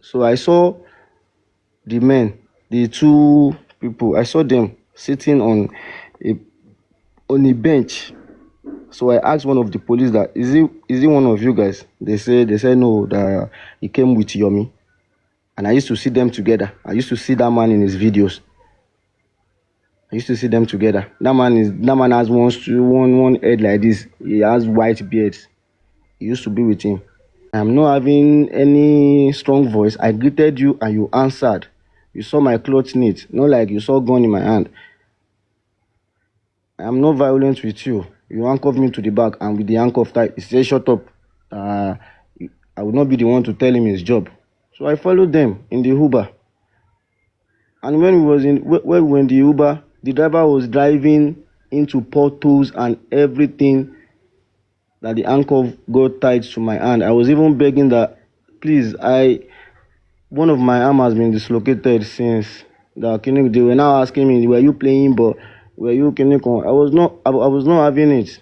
So I saw the men, the two people, I saw them sitting a a bench. So I asked one of the police that is it one of you guys? They said no, that he came with Yomi. And I used to see them together. I used to see that man in his videos. I used to see them together. That man has one head like this. He has white beards. He used to be with him. I'm not having any strong voice. I greeted you and you answered. You saw my clothes neat, not like you saw gun in my hand. I'm not violent with you. You handcuffed me to the back, and with the handcuff tight, he said, "Shut up." Uh, I would not be the one to tell him his job. So I followed them in the Uber. And when we were in the Uber, the driver was driving into potholes and everything, that the handcuff got tied to my hand. I was even begging that, please, one of my arm has been dislocated since the clinic. They were now asking me, were you playing, but were you clinic on? I was not having it.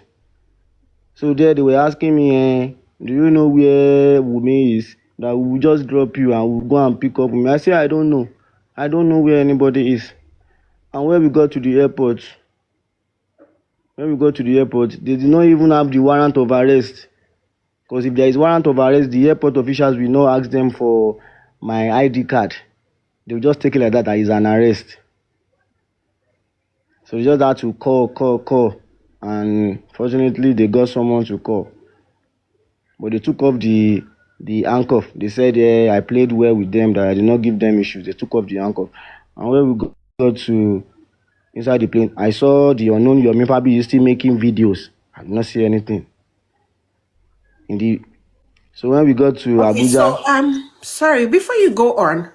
So there they were asking me, do you know where Wumi is? That we will just drop you and we'll go and pick up Wumi. I say, I don't know. I don't know where anybody is. And when we got to the airport, they did not even have the warrant of arrest. Because if there is warrant of arrest, the airport officials will not ask them for my ID card. They will just take it like that is an arrest. So they just had to call. And fortunately, they got someone to call. But they took off the handcuff. They said, yeah, I played well with them, that I did not give them issues. They took off the handcuff. And when we got to inside the plane, I saw the unknown Yomi Fabiyi still making videos. I did not see anything. So when we got to Okay, Abuja, so sorry, before you go on,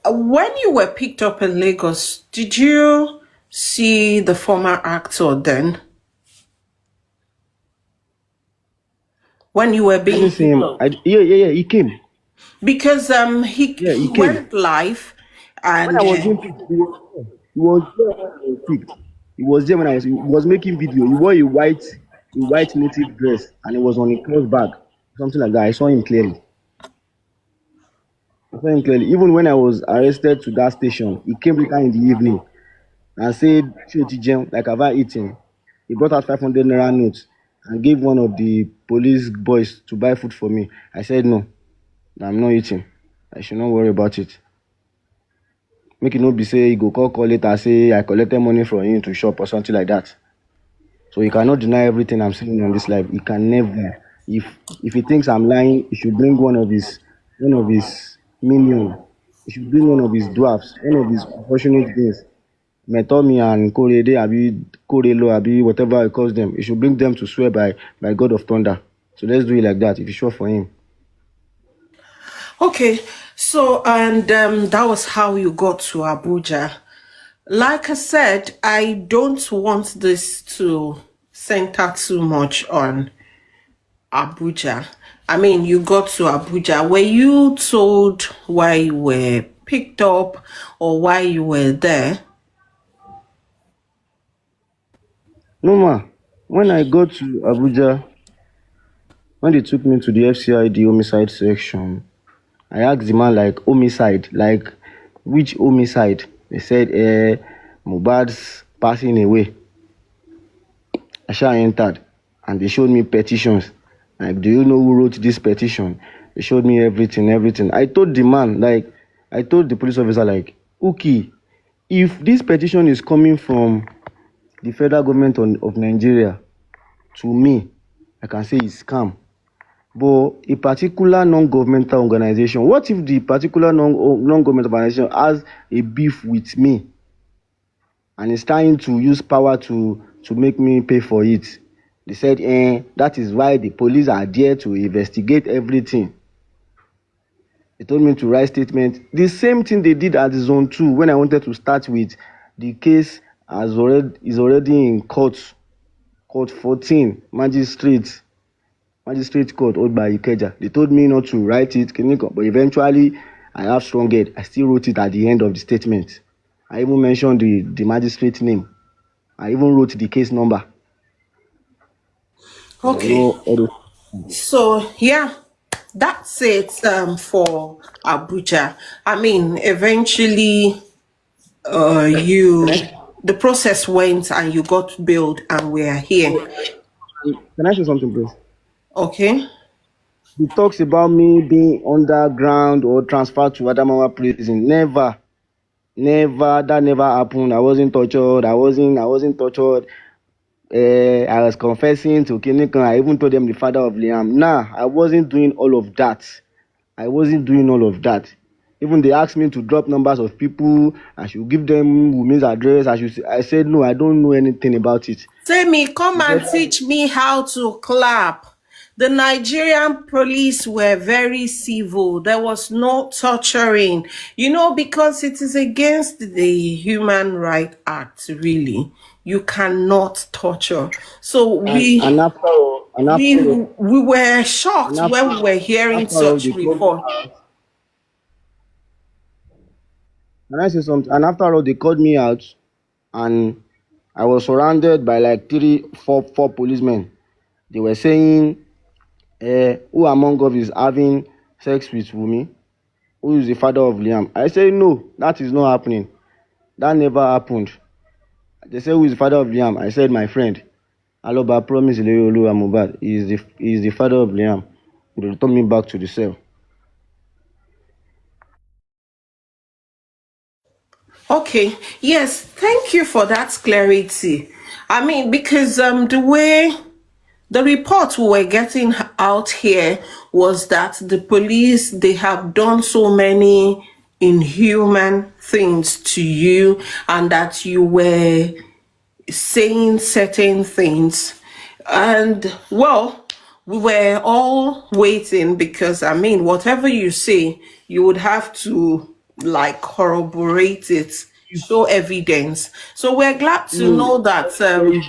when you were picked up in Lagos, did you see the former actor then? When you were I being didn't see picked him. up? Yeah, he came. Because Yeah, he he came. went live When and I was being picked, he was there when I was picked. He was there when he was making video. He wore a white native dress, and it was on a cloth bag, something like that. I saw him clearly. Even when I was arrested to that station, he came later in the evening and said, "Shoti Jem, like have I eaten?" He brought out 500 naira notes and gave one of the police boys to buy food for me. I said no, I'm not eating. I should not worry about it. Make it no be say he go call later say I collected money from him to shop or something like that. So he cannot deny everything I'm saying on this life. He can never. If he thinks I'm lying, he should bring one of his minion. He should bring one of his dwarfs, one of his unfortunate beings. Metomi and Korede, Abi Korelo, Abi whatever he calls them. He should bring them to swear by God of Thunder. So let's do it like that. If it's sure for him. okay, so and that was how you got to Abuja. Like I said, I don't want this to center too much on Abuja. I mean, you got to Abuja. Were you told why you were picked up or why you were there? No ma. When I got to Abuja, when they took me to the FCID homicide section, I asked the man like homicide, like which homicide? They said Mohbad's passing away. I sha entered and they showed me petitions. Like, do you know who wrote this petition? They showed me everything. I told the police officer like, okay, if this petition is coming from the federal government of Nigeria to me, I can say it's scam. But a particular non-governmental organization, what if the particular non-governmental organization has a beef with me and is trying to use power to make me pay for it? They said, that is why the police are there to investigate everything. They told me to write statement. The same thing they did at zone 2 when I wanted to start with the case is already in court 14, magistrate court owned by Ikeja. They told me not to write it, but eventually I have strong head. I still wrote it at the end of the statement. I even mentioned the magistrate name. I even wrote the case number. Okay. All those. So, yeah, that's it for Abuja. I mean, eventually, Can you I, the process went and you got bailed, and we are here. can I say something, please? Okay. He talks about me being underground or transferred to Adamawa prison. Never, never. That never happened. I wasn't tortured. I wasn't tortured. I was confessing to Kinikan. I even told them the father of Liam. Nah, I wasn't doing all of that. I wasn't doing all of that. Even they asked me to drop numbers of people. I should give them Wumi's address. I said no. I don't know anything about it. Temi, come He said, and teach me how to clap. The Nigerian police were very civil. There was no torturing, because it is against the Human Right Act, really. You cannot torture. So and after all, we were and shocked after when we were hearing after all, such they called me report. out. Can I say something? And after all, they called me out, and I was surrounded by like four policemen. They were saying, who among us is having sex with Wumi? Who is the father of Liam? I said, no, that is not happening. That never happened. They said, who is the father of Liam? I said, my friend. Aloba promised Oluwa Mohbad. He is the father of Liam. They returned me back to the cell. Okay, yes, thank you for that clarity. I mean, because the way the report we were getting out here was that the police, they have done so many inhuman things to you, and that you were saying certain things. And well, we were all waiting because, I mean, whatever you say, you would have to like corroborate it, show evidence. So we're glad to No, know that. there is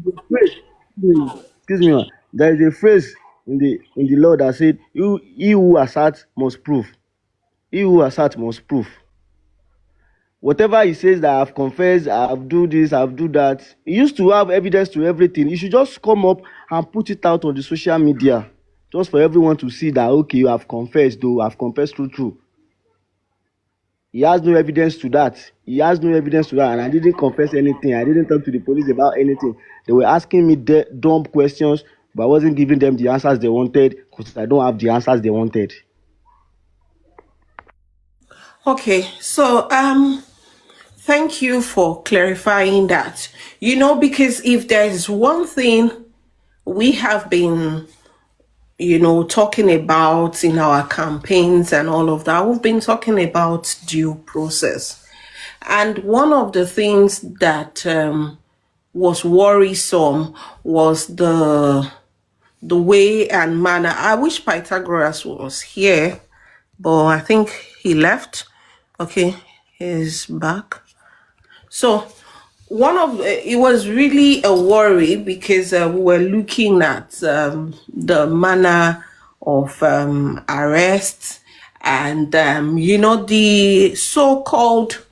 a phrase. Excuse me, there is a phrase in the law that said, he who asserts must prove. He who asserts must prove. Whatever he says that I've confessed, I've do this, I've do that. He used to have evidence to everything. He should just come up and put it out on the social media, just for everyone to see that okay, you have confessed, though I've confessed true. He has no evidence to that. He has no evidence to that, and I didn't confess anything. I didn't talk to the police about anything. They were asking me dumb questions, but I wasn't giving them the answers they wanted because I don't have the answers they wanted. Okay, so thank you for clarifying that. Because if there's one thing we have been talking about in our campaigns and all of that, we've been talking about due process. And one of the things that was worrisome was the way and manner. I wish Pythagoras was here, but I think he left. Okay, he's back. So it was really a worry because we were looking at the manner of arrests, and the so-called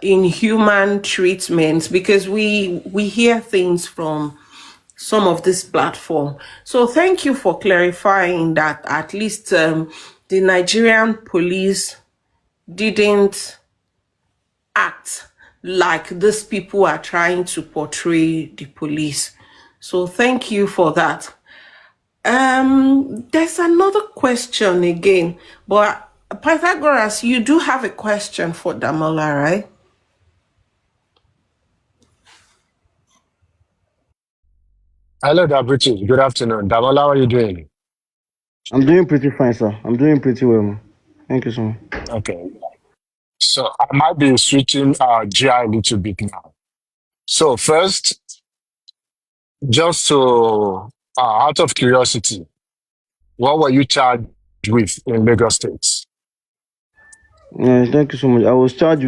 inhuman treatments, because we hear things from some of this platform. So thank you for clarifying that at least the Nigerian police didn't act like these people are trying to portray the police. So thank you for that. There's another question again, but Pythagoras, you do have a question for Damola, right? Hello there, British. Good afternoon. Damola, how are you doing? I'm doing pretty fine, sir. I'm doing pretty well, man. Thank you so much. Okay. So I might be switching GI a little bit now. So first, just to out of curiosity, what were you charged with in Lagos State? Yeah, thank you so much. I was charged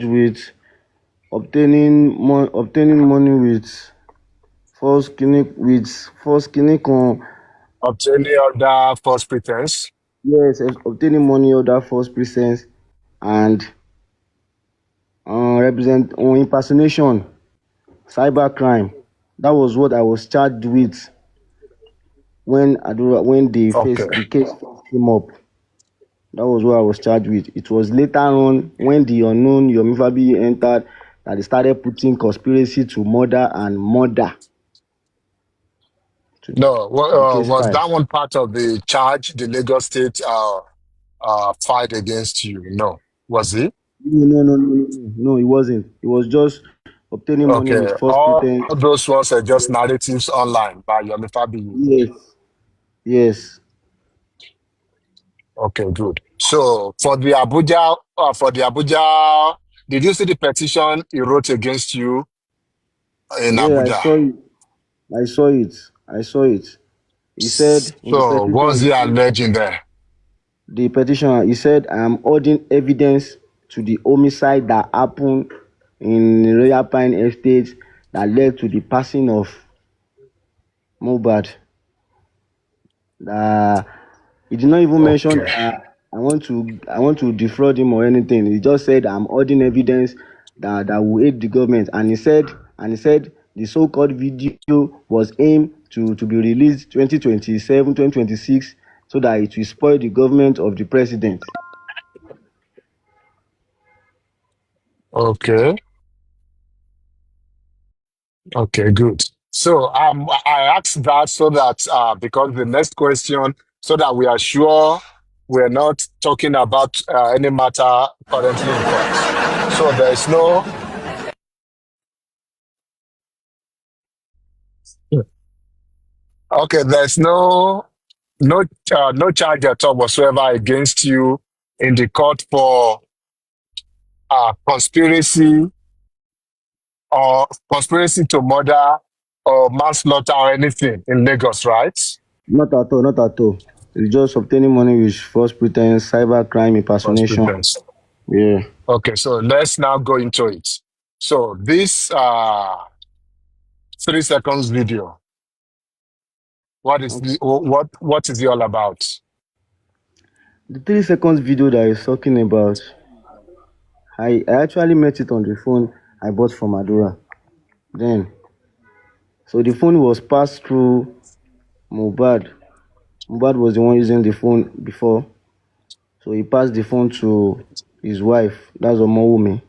with obtaining money with false clinic on. Obtaining other false pretense. Yes, obtaining money under false presence and represent on impersonation, cyber crime. That was what I was charged with when Okay. the case first came up. That was what I was charged with. It was later on when the unknown Yomi Fabiyi entered that they started putting conspiracy to murder and murder to, No, to the case was file. that one part of the charge the Lagos State filed against you? No. Was it? No, it wasn't. It was just obtaining money Okay. with false All pretense. those ones are just narratives online by Yomi Fabiyi. Yes, yes. Okay, good. So for the Abuja, did you see the petition he wrote against you in Yeah, I Abuja? saw it. I saw it. I saw it. He said in the So what's petition, he alleging there? the petitioner, he said, I am holding evidence to the homicide that happened in Royal Pine Estate that led to the passing of Mohbad. That he did not even mention Okay. that I want to defraud him or anything. He just said I'm holding evidence that will aid the government, and he said the so-called video was aimed to be released 2027, 2026, so that it will spoil the government of the president. Okay. Okay, good. So I asked that so that because the next question, so that we are sure we're not talking about any matter currently in court. So there is no okay, there's no charge at all whatsoever against you in the court for conspiracy or conspiracy to murder or manslaughter or anything in Lagos, right? Not at all, not at all. It's just obtaining money with false pretense, cyber crime, False impersonation. pretense. Yeah. Okay, so let's now go into it. So this 3 seconds video, what is it all about? The 3 seconds video that he's talking about, I actually met it on the phone I bought from Adura. Then, so the phone was passed through Mohbad. Mohbad was the one using the phone before. So he passed the phone to his wife, that's Omowumi.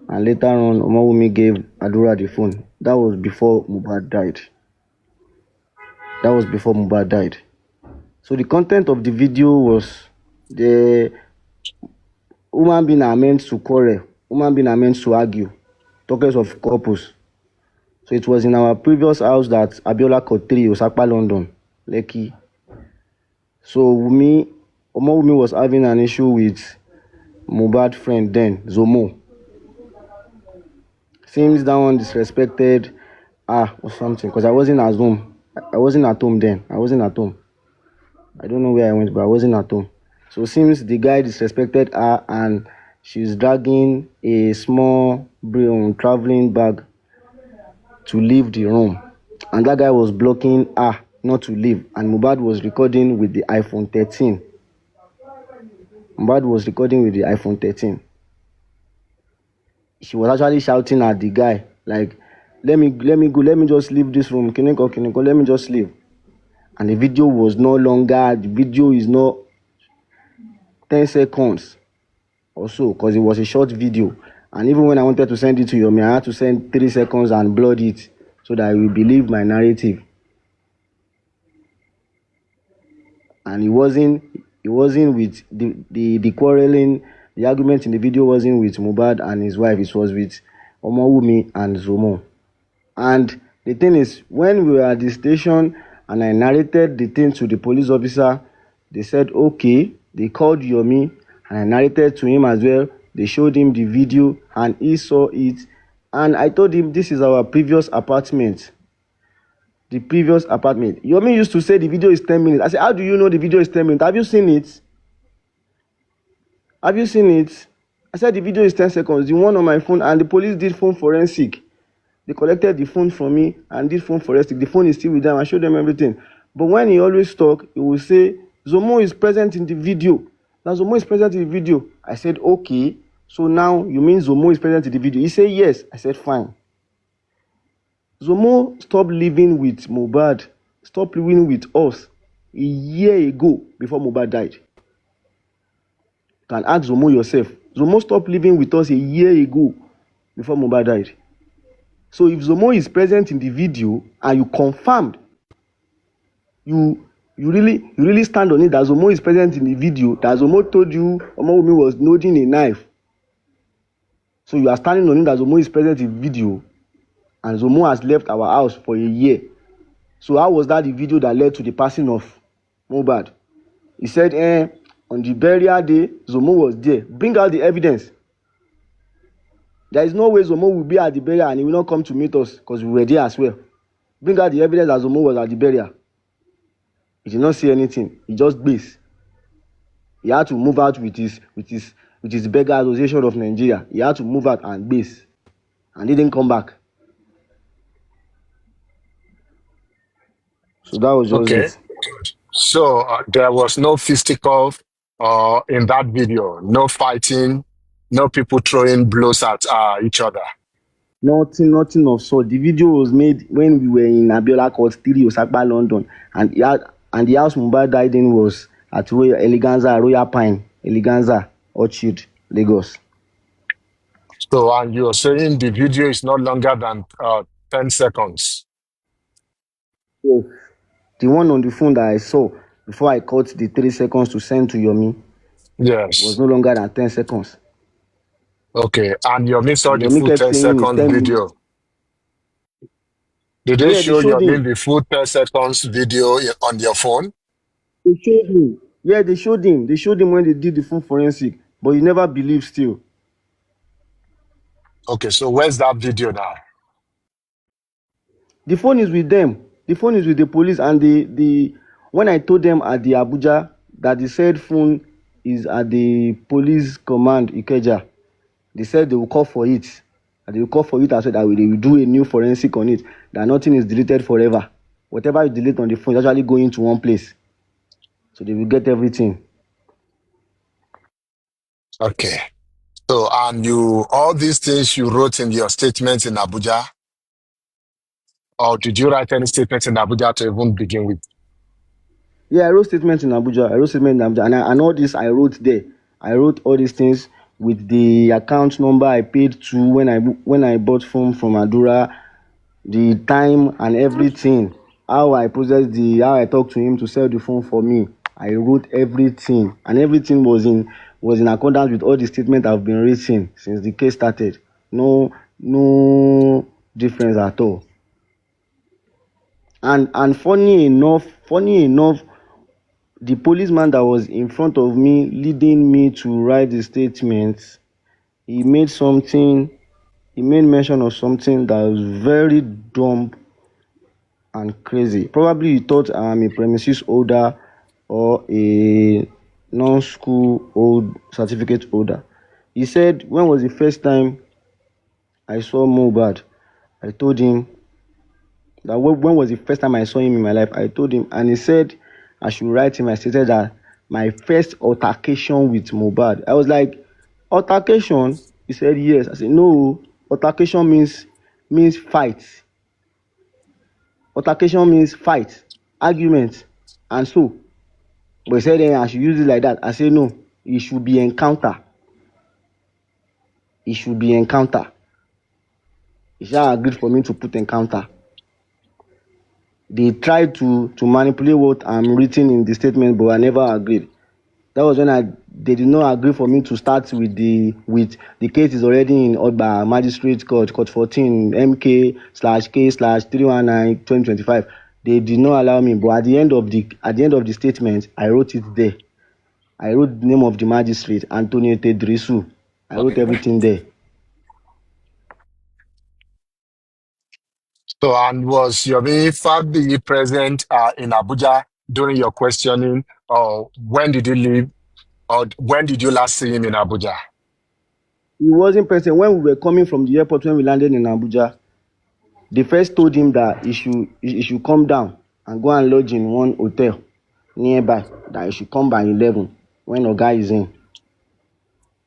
And later on, Omowumi gave Adura the phone. That was before Mohbad died. That was before Mohbad died. So the content of the video was the human being are meant to quarrel, human being are meant to argue, talkers of couples. So it was in our previous house that Abiola caught 3, Osapa, London, Lekki. So Omowumi was having an issue with Mohbad friend then, Zomo. Seems that one disrespected or something, because I wasn't at home. I wasn't at home then. I wasn't at home. I don't know where I went, but I wasn't at home. So seems the guy disrespected her and she's dragging a small traveling bag to leave the room. And that guy was blocking her not to leave. And Mohbad was recording with the iPhone 13. Mohbad was recording with the iPhone 13. She was actually shouting at the guy, like, let me go, let me just leave this room. Kiniko, let me just leave. And the video was no longer, the video is not 10 seconds or so, because it was a short video. And even when I wanted to send it to Yomi, I had to send 3 seconds and blood it so that I will believe my narrative. And it wasn't with the quarreling, the argument in the video wasn't with Mohbad and his wife, it was with Omowumi and Zomo. And the thing is, when we were at the station and I narrated the thing to the police officer, they said okay. They called Yomi and I narrated to him as well. They showed him the video and he saw it. And I told him this is our previous apartment. The previous apartment. Yomi used to say the video is 10 minutes. I said, how do you know the video is 10 minutes? Have you seen it? Have you seen it? I said the video is 10 seconds. The one on my phone, and the police did phone forensic. They collected the phone from me and did phone forensic. The phone is still with them. I showed them everything. But when he always talk, he will say, Zomo is present in the video. Now Zomo is present in the video. I said, okay. So now you mean Zomo is present in the video? He said, yes. I said, fine. Zomo stopped living with Mohbad. Stop living with us a year ago before Mohbad died. You can ask Zomo yourself. Zomo stopped living with us a year ago before Mohbad died. So if Zomo is present in the video and you confirmed, you really stand on it that Zomo is present in the video, that Zomo told you Omowumi was loading a knife. So you are standing on it that Zomo is present in the video and Zomo has left our house for a year. So how was that the video that led to the passing of Mohbad? He said, on the burial day, Zomo was there. Bring out the evidence. There is no way Zomo will be at the burial and he will not come to meet us because we were there as well. Bring out the evidence that Zomo was at the burial. He did not say anything. He just based. He had to move out with his beggar association of Nigeria. He had to move out and base. And he didn't come back. So that was just Okay. it. So there was no fisticuff in that video, no fighting, no people throwing blows at each other. Nothing of sort. The video was made when we were in Abiola Court 3, Osakpa, London, and the house Mohbad died in was at Royal Pine, Eleganza, Orchard, Lagos. So, and you're saying the video is not longer than 10 seconds. Yes. The one on the phone that I saw before I cut the 3 seconds to send to Yomi Yes. was no longer than 10 seconds. Okay, and Yomi saw the Yomi full kept 10 saying it's second 10 video. minutes. Did they Yeah, they show showed Yomi him. the full 10 seconds video on your phone? They showed him. Yeah, they showed him. They showed him when they did the full forensic, but he never believed still. Okay, so where's that video now? The phone is with them. The phone is with the police, and the when I told them at the Abuja that the said phone is at the police command Ikeja, they said they will call for it. And they will call for it as well, that they will do a new forensic on it. That nothing is deleted forever. Whatever you delete on the phone is actually going to one place. So they will get everything. Okay. So, and all these things you wrote in your statements in Abuja, or did you write any statements in Abuja to even begin with? Yeah, I wrote statements in Abuja. And all this I wrote there. I wrote all these things with the account number I paid to when I bought phone from Adura, the time and everything. How I talked to him to sell the phone for me. I wrote everything, and everything was in accordance with all the statements I've been writing since the case started. No difference at all. And funny enough, the policeman that was in front of me leading me to write the statement, he made mention of something that was very dumb and crazy. Probably he thought I'm a premises holder or a non-school old certificate holder. He said, when was the first time I saw Mohbad? I told him that when was the first time I saw him in my life? I told him, and he said I should write him. I stated that my first altercation with Mohbad. I was like, altercation? He said yes. I said no. Altercation means fight. Altercation means fight, argument, and so. But he said I should use it like that. I said no. It should be encounter. It should be encounter. He shall agreed for me to put encounter. They tried to manipulate what I'm written in the statement, but I never agreed. That was when they did not agree for me to start with the case is already in Odba Magistrate Court 14 MK/K/319/2025. They did not allow me, but at the end of the statement, I wrote it there. I wrote the name of the magistrate, Antonio Tedrisu. I wrote everything there. So, and was Yomi Fabiyi present in Abuja during your questioning, or when did you leave, or when did you last see him in Abuja? He wasn't present when we were coming from the airport. When we landed in Abuja, they first told him that he should come down and go and lodge in one hotel nearby, that he should come by 11 when Oga is in.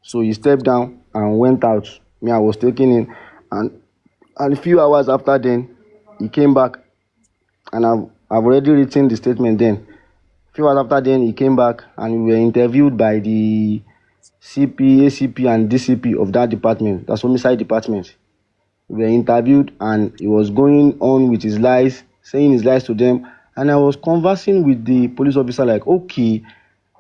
So he stepped down and went out. Me, I was taken in, and a few hours after then, he came back, and I've already written the statement then. Few hours after then, he came back and we were interviewed by the CP, ACP, and DCP of that department. That's homicide department. We were interviewed and he was going on with his lies, saying his lies to them. And I was conversing with the police officer, like, okay,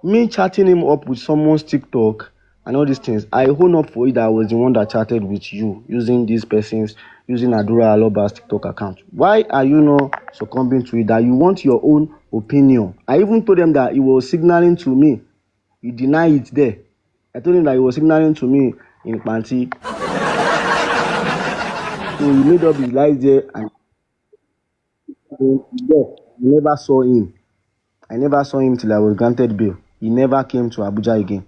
me chatting him up with someone's TikTok and all these things, I own up for it that I was the one that chatted with you using these persons, using Adura Aloba's TikTok account. Why are you not succumbing to it? That you want your own opinion. I even told them that he was signaling to me. He denied it there. I told him that he was signaling to me in Panti. So he made up his lies there and left. I never saw him. I never saw him till I was granted bail. He never came to Abuja again.